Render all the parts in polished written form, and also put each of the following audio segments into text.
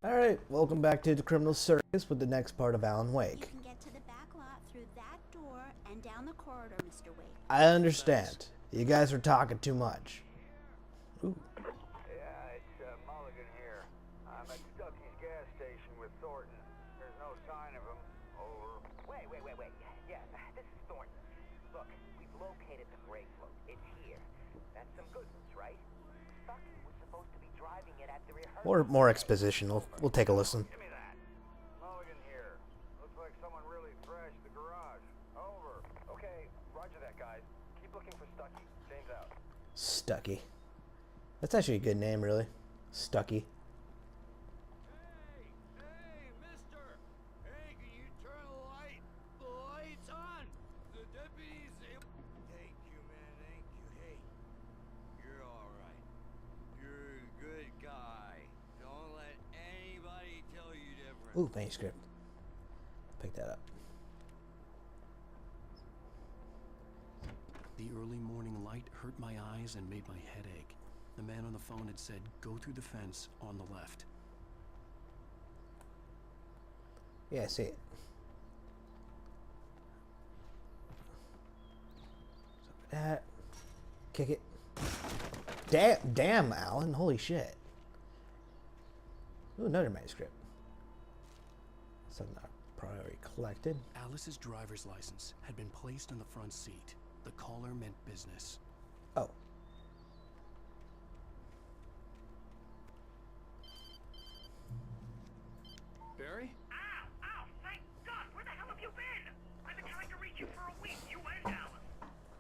Alright, welcome back to the Criminal Circus with the next part of Alan You Wake. can get to the back lot through that door and down the corridor, Mr. Wake. I understand. You guys are talking too much. Ooh. Yeah, it's Mulligan here. I'm at Stucky's gas station with Thornton. There's no sign of him. Over. Wait. Yeah, this is Thornton. Look, we've located the gray float. It's here. That's some good news, right? Stucky was supposed to be driving it at the rehearsal. More exposition. We'll take a listen. Give me that. Mulligan here. Looks like someone really thrashed the garage. Over. Okay, roger that, guys. Keep looking for Stucky. James out. Stucky. That's actually a good name, really. Stucky. Hey, mister! Hey, can you turn the light? The light's on! The deputy's able... Thank you, man, thank you. Hey, you're alright. You're a good guy. Don't let anybody tell you different. Ooh, manuscript. Pick that up. The early morning light hurt my eyes and made my head ache. The man on the phone had said, go through the fence on the left. Yeah, I see it. That. Kick it. Damn, Alan. Holy shit. Ooh, another manuscript. Something I probably already collected. Alice's driver's license had been placed on the front seat. The caller meant business. Oh. Barry? Ow! Thank God! Where the hell have you been? I've been trying to reach you for a week, you and Alice.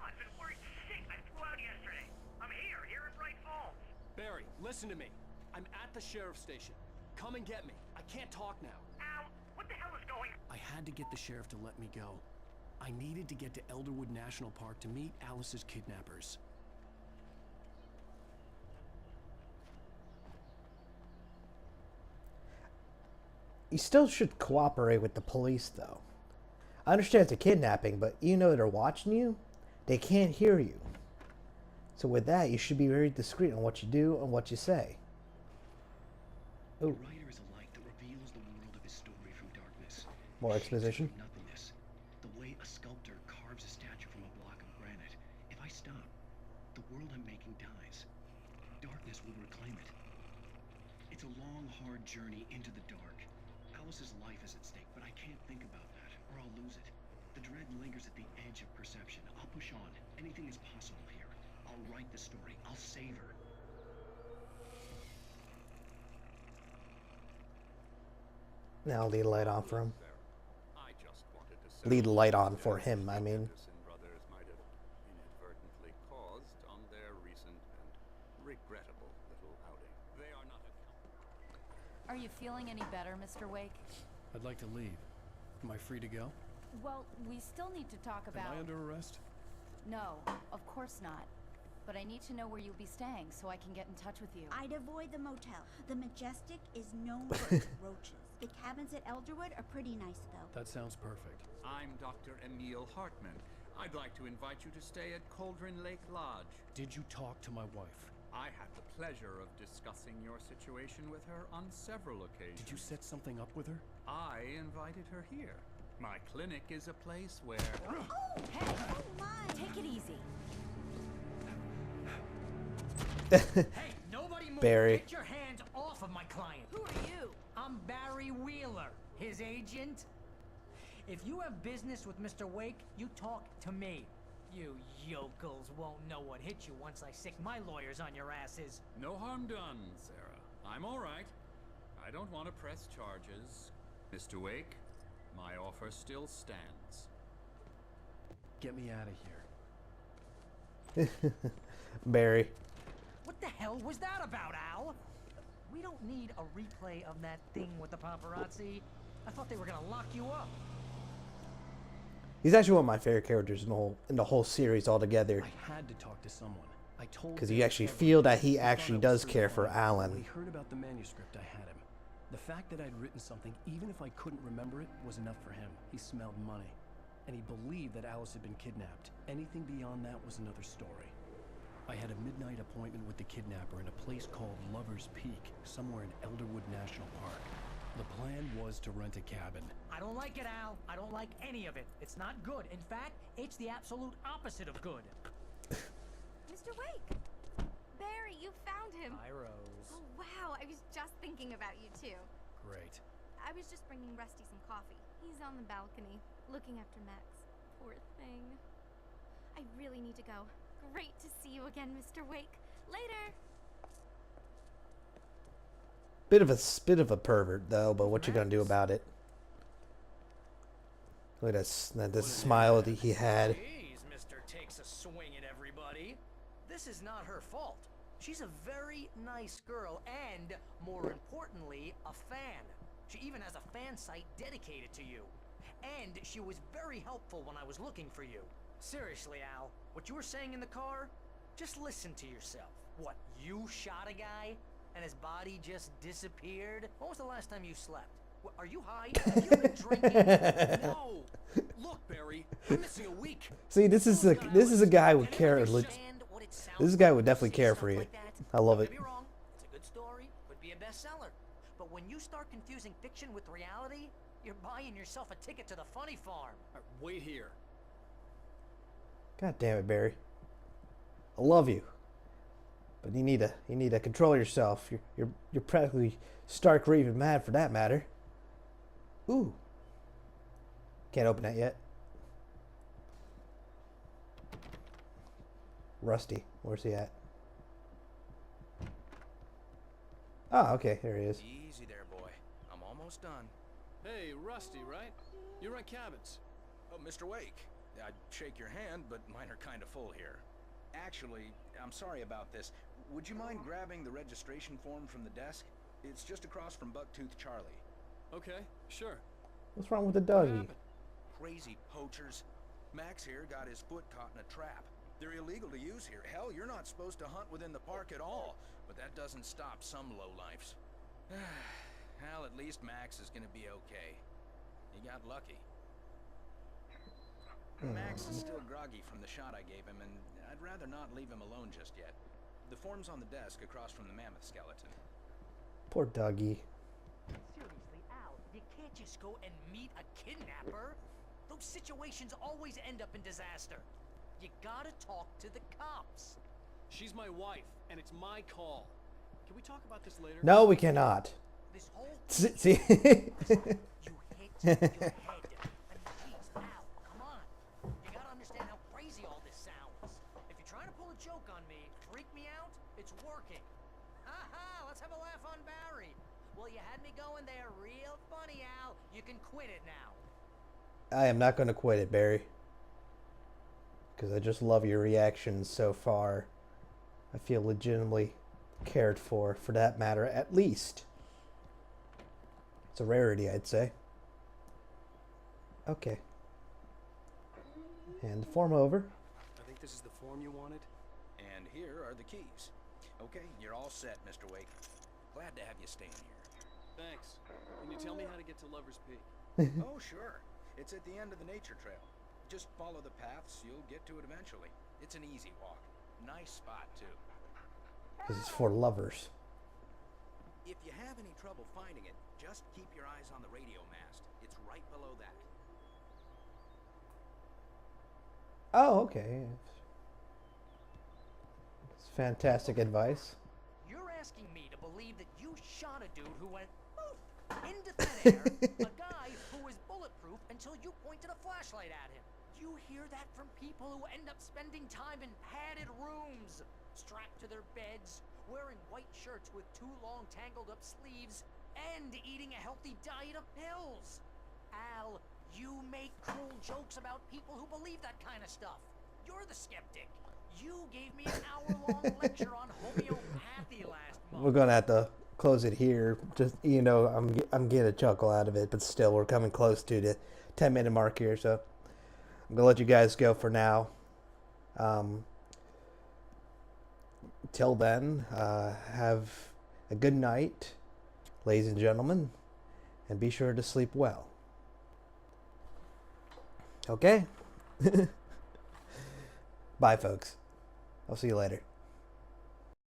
I've been worried sick I flew out yesterday. I'm here in Bright Falls. Barry, listen to me. I'm at the sheriff's station. Come and get me. I can't talk now. Al, what the hell is going on? I had to get the sheriff to let me go. I needed to get to Elderwood National Park to meet Alice's kidnappers. You still should cooperate with the police, though. I understand it's a kidnapping, but you know they're watching you. They can't hear you. So with that, you should be very discreet on what you do and what you say. The Ooh, writer is a light that reveals the world of his story from darkness. more exposition. Nothingness. The way a sculptor carves a statue from a block of granite. If I stop, the world I'm making dies. Darkness will reclaim it. It's a long, hard journey into the dark. Alice's life is at stake, but I can't think about that, or I'll lose it. The dread lingers at the edge of perception. I'll push on. Anything is possible here. I'll write the story. I'll save her. Now lead the light on for him. I just wanted to say Lead the light on for him, I mean. Anderson brothers might have inadvertently caused on their recent and regrettable little outing. They are not accountable. Are you feeling any better, Mr. Wake? I'd like to leave. Am I free to go? Well, we still need to talk about... Am I under arrest? No, of course not. But I need to know where you'll be staying so I can get in touch with you. I'd avoid the motel. The Majestic is known for its roaches. The cabins at Elderwood are pretty nice, though. That sounds perfect. I'm Dr. Emil Hartman. I'd like to invite you to stay at Cauldron Lake Lodge. Did you talk to my wife? I had the pleasure of discussing your situation with her on several occasions. Did you set something up with her? I invited her here. My clinic is a place where... Oh, hey! Oh, my! Take it easy. Hey, nobody move! Barry. Get your hands off of my client! Who are you? I'm Barry Wheeler, his agent. If you have business with Mr. Wake, you talk to me. You yokels won't know what hit you once I sick my lawyers on your asses. No harm done, Sarah. I'm all right. I don't want to press charges. Mr. Wake, my offer still stands. Get me out of here. Barry. What the hell was that about, Al? We don't need a replay of that thing with the paparazzi. I thought they were gonna lock you up. He's actually one of my favorite characters in the whole series altogether. I had to talk to someone. I told Because him you actually everything. feel that he He thought actually I was does pretty care for funny. Alan. When he heard about the manuscript, I had him. The fact that I'd written something, even if I couldn't remember it, was enough for him. He smelled money. And he believed that Alice had been kidnapped. Anything beyond that was another story. I had a midnight appointment with the kidnapper in a place called Lover's Peak, somewhere in Elderwood National Park. plan was to rent a cabin. I don't like it, Al. I don't like any of it. It's not good. In fact, it's the absolute opposite of good. Mr. Wake! Barry, you found him. Hi, Rose. Oh, wow. I was just thinking about you, too. Great. I was just bringing Rusty some coffee. He's on the balcony, looking after Max. Poor thing. I really need to go. Great to see you again, Mr. Wake. Later! Bit of a pervert though, but what you gonna do about it? Look at this smile that he had. Jeez, Mr. Takes a swing at everybody. This is not her fault. She's a very nice girl and, more importantly, a fan. She even has a fan site dedicated to you. And she was very helpful when I was looking for you. Seriously, Al, what you were saying in the car? Just listen to yourself. What, you shot a guy? And his body just disappeared? When was the last time you slept? Are you high? Have you been drinking? No! Look, Barry, I'm missing a week. See, this is a guy who would care. This is a guy who would definitely care for you. I love it. Don't get me wrong, it's a good story, could be a bestseller. But when you start confusing fiction with reality, you're buying yourself a ticket to the funny farm. Wait here. God damn it, Barry. I love you, but you need to control yourself. You're practically stark raving mad for that matter. Ooh. Can't open that yet. Rusty, where's he at? Oh, okay, there he is. Easy there, boy. I'm almost done. Hey, Rusty, right? You rent cabins. Oh, Mr. Wake. I'd shake your hand, but mine are kind of full here. Actually, I'm sorry about this. Would you mind grabbing the registration form from the desk? It's just across from Bucktooth Charlie. Okay, sure. What's wrong with the doggy? Crazy poachers. Max here got his foot caught in a trap. They're illegal to use here. Hell, you're not supposed to hunt within the park at all. But that doesn't stop some lowlifes. Hell, at least Max is gonna be okay. He got lucky. Max is still groggy from the shot I gave him, and I'd rather not leave him alone just yet. The form's on the desk across from the mammoth skeleton. Poor doggy. Seriously, Al, you can't just go and meet a kidnapper. Those situations always end up in disaster. You gotta talk to the cops. She's my wife, and it's my call. Can we talk about this later? No, we cannot. This whole See? you hit your head. I mean, geez, Al, come on. You gotta understand how crazy all this sounds. If you're trying to pull a joke on me, freak me out, it's working. Ha! Let's have a laugh on Barry. Well, you had me going there real funny, Al. You can quit it now. I am not going to quit it, Barry. Because I just love your reactions so far. I feel legitimately cared for that matter, at least. It's a rarity, I'd say. Okay. Hand the form over. I think this is the form you wanted. And here are the keys. Okay, you're all set, Mr. Wake. Glad to have you staying here. Thanks. Can you tell me how to get to Lover's Peak? Oh, sure. It's at the end of the nature trail. Just follow the paths, you'll get to it eventually. It's an easy walk. Nice spot, too. Because it's for lovers. If you have any trouble finding it, just keep your eyes on the radio mast. It's right below that. Oh, okay. It's fantastic advice. You're asking me to believe that you shot a dude who went poof into thin air, a guy who was bulletproof until you pointed a flashlight at him. You hear that from people who end up spending time in padded rooms, strapped to their beds, wearing white shirts with too long tangled up sleeves, and eating a healthy diet of pills. Al, you make cruel jokes about people who believe that kind of stuff. You're the skeptic. You gave me an hour-long lecture on homeopathy last month. We're gonna have to close it here. Just I'm getting a chuckle out of it, but still, we're coming close to the 10-minute mark here, so I'm gonna let you guys go for now. Till then, have a good night, ladies and gentlemen, and be sure to sleep well. Okay? Bye, folks. I'll see you later.